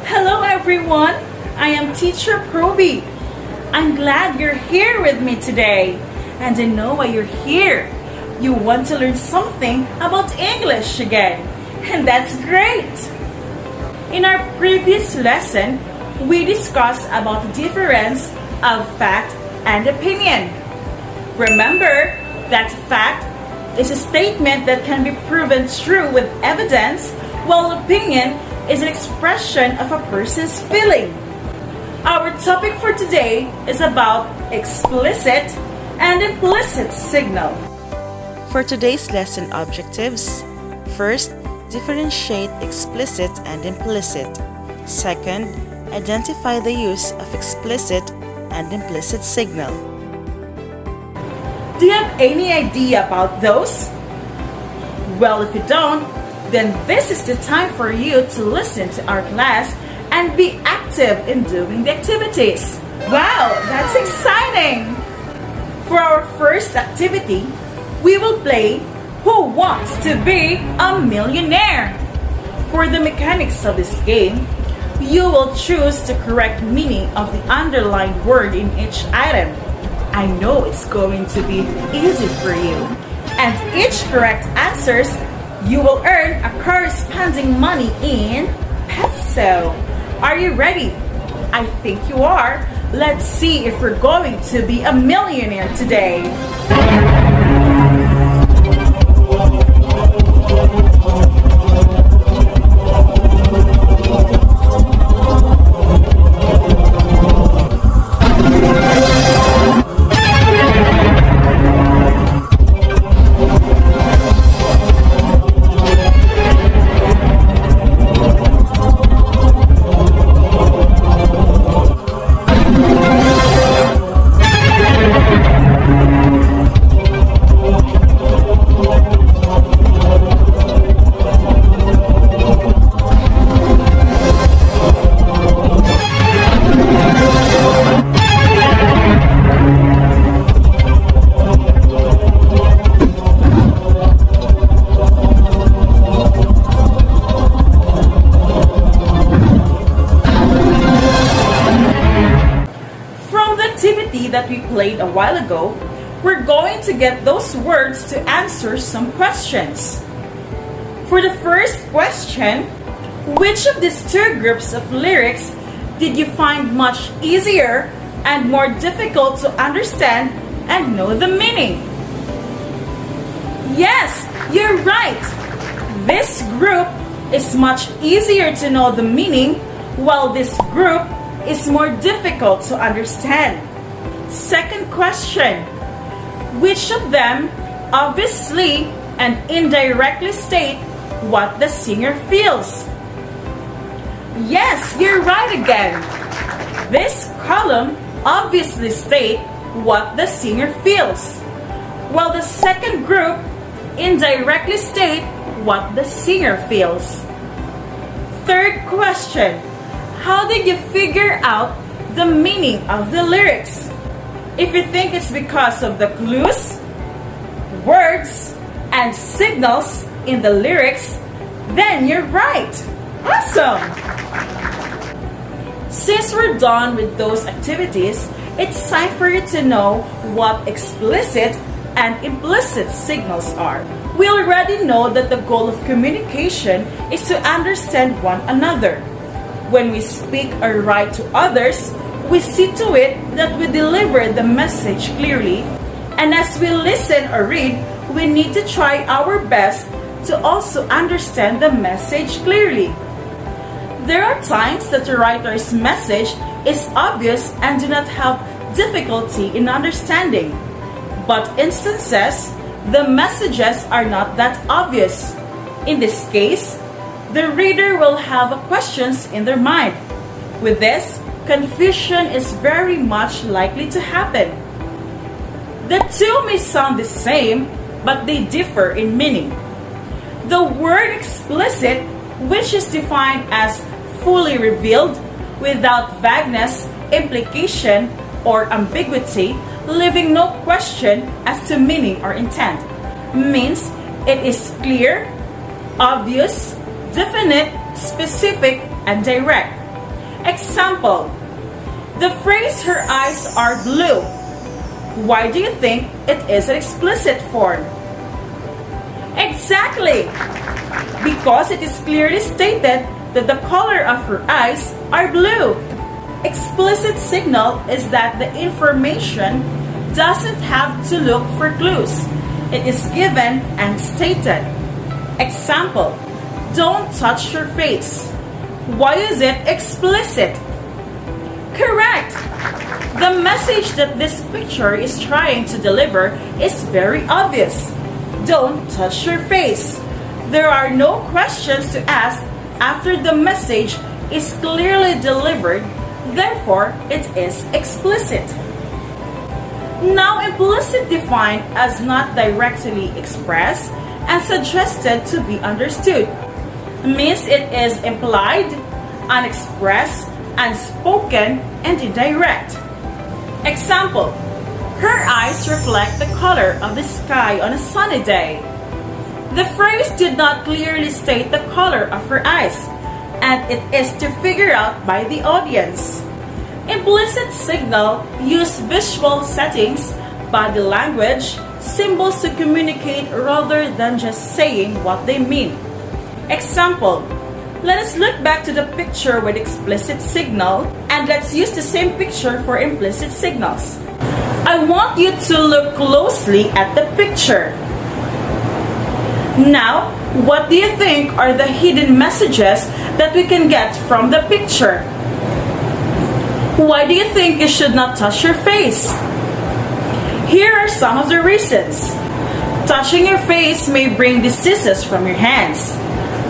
Hello everyone, I am Teacher Proby. I'm glad you're here with me today. And I know why you're here. You want to learn something about English again. And that's great! In our previous lesson, we discussed about the difference of fact and opinion. Remember that fact is a statement that can be proven true with evidence, while opinion is an expression of a person's feeling. Our topic for today is about explicit and implicit signal. For today's lesson objectives, first, differentiate explicit and implicit. Second, identify the use of explicit and implicit signal. Do you have any idea about those? Well, if you don't, then this is the time for you to listen to our class and be active in doing the activities. Wow, that's exciting! For our first activity, we will play Who Wants to Be a Millionaire? For the mechanics of this game, you will choose the correct meaning of the underlined word in each item. I know it's going to be easy for you. And each correct answers, you will earn a corresponding money in peso. Are you ready? I think you are. Let's see if we're going to be a millionaire today. That we played a while ago, we're going to get those words to answer some questions. For the first question, which of these two groups of lyrics did you find much easier and more difficult to understand and know the meaning? Yes, you're right! This group is much easier to know the meaning, while this group is more difficult to understand. Second question, which of them obviously and indirectly state what the singer feels? Yes, you're right again. This column obviously states what the singer feels, while the second group indirectly state what the singer feels. Third question, how did you figure out the meaning of the lyrics? If you think it's because of the clues, words, and signals in the lyrics, then you're right. Awesome! Since we're done with those activities, it's time for you to know what explicit and implicit signals are. We already know that the goal of communication is to understand one another. When we speak or write to others, we see to it that we deliver the message clearly, and as we listen or read, we need to try our best to also understand the message clearly. There are times that the writer's message is obvious and do not have difficulty in understanding, but instances, the messages are not that obvious. In this case, the reader will have questions in their mind. With this, confusion is very much likely to happen. The two may sound the same, but they differ in meaning. The word explicit, which is defined as fully revealed, without vagueness, implication, or ambiguity, leaving no question as to meaning or intent, means it is clear, obvious, definite, specific, and direct. Example: the phrase "her eyes are blue." Why do you think it is an explicit form? Exactly! Because it is clearly stated that the color of her eyes are blue. Explicit signal is that the information doesn't have to look for clues. It is given and stated. Example: don't touch your face. Why is it explicit? Correct! The message that this picture is trying to deliver is very obvious. Don't touch your face. There are no questions to ask after the message is clearly delivered, therefore it is explicit. Now, implicit defined as not directly expressed and suggested to be understood, means it is implied, unexpressed, unspoken, and indirect. Example: her eyes reflect the color of the sky on a sunny day. The phrase did not clearly state the color of her eyes, and it is to figure out by the audience. Implicit signal use visual settings, body language, symbols to communicate rather than just saying what they mean. Example: let us look back to the picture with explicit signal and let's use the same picture for implicit signals. I want you to look closely at the picture. Now, what do you think are the hidden messages that we can get from the picture? Why do you think you should not touch your face? Here are some of the reasons. Touching your face may bring diseases from your hands.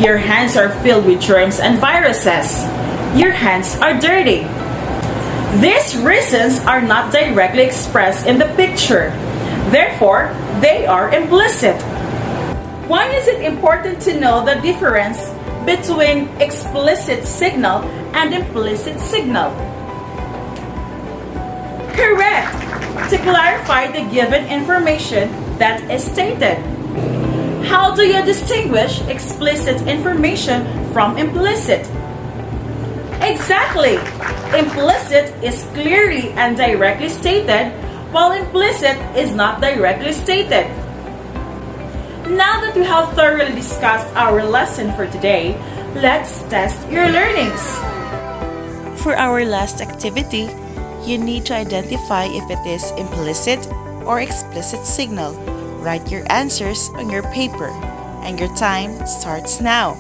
Your hands are filled with germs and viruses. Your hands are dirty. These reasons are not directly expressed in the picture. Therefore, they are implicit. Why is it important to know the difference between explicit signal and implicit signal? Correct! To clarify the given information that is stated. How do you distinguish explicit information from implicit? Exactly! Implicit is clearly and directly stated, while implicit is not directly stated. Now that we have thoroughly discussed our lesson for today, let's test your learnings. For our last activity, you need to identify if it is implicit or explicit signal. Write your answers on your paper, and your time starts now.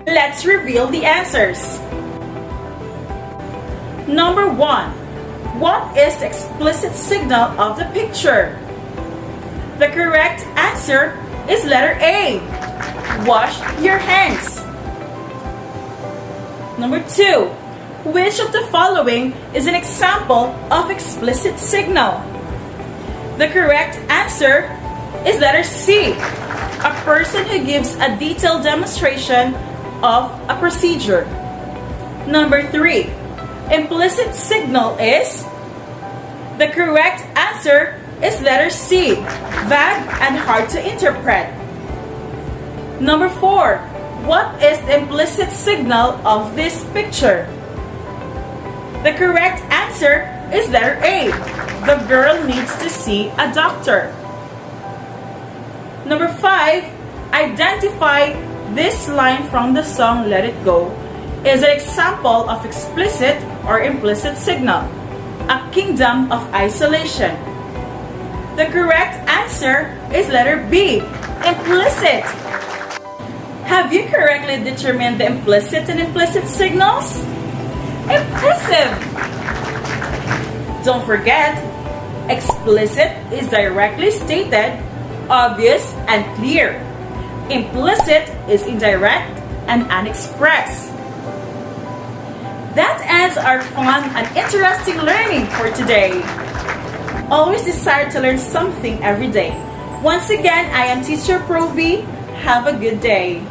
Let's reveal the answers. Number 1. What is the explicit signal of the picture? The correct answer is letter A. Wash your hands. Number 2. Which of the following is an example of explicit signal? The correct answer is letter C, a person who gives a detailed demonstration of a procedure. Number 3, implicit signal is. The correct answer is letter C, vague and hard to interpret. Number 4, what is the implicit signal of this picture? The correct answer is letter A, the girl needs to see a doctor. Number 5, identify this line from the song Let It Go is an example of explicit or implicit signal, a kingdom of isolation. The correct answer is letter B, implicit. Have you correctly determined the implicit and implicit signals? Impressive! Don't forget, explicit is directly stated, obvious and clear. Implicit is indirect and unexpressed. That ends our fun and interesting learning for today. Always desire to learn something every day. Once again, I am Teacher Proby. Have a good day.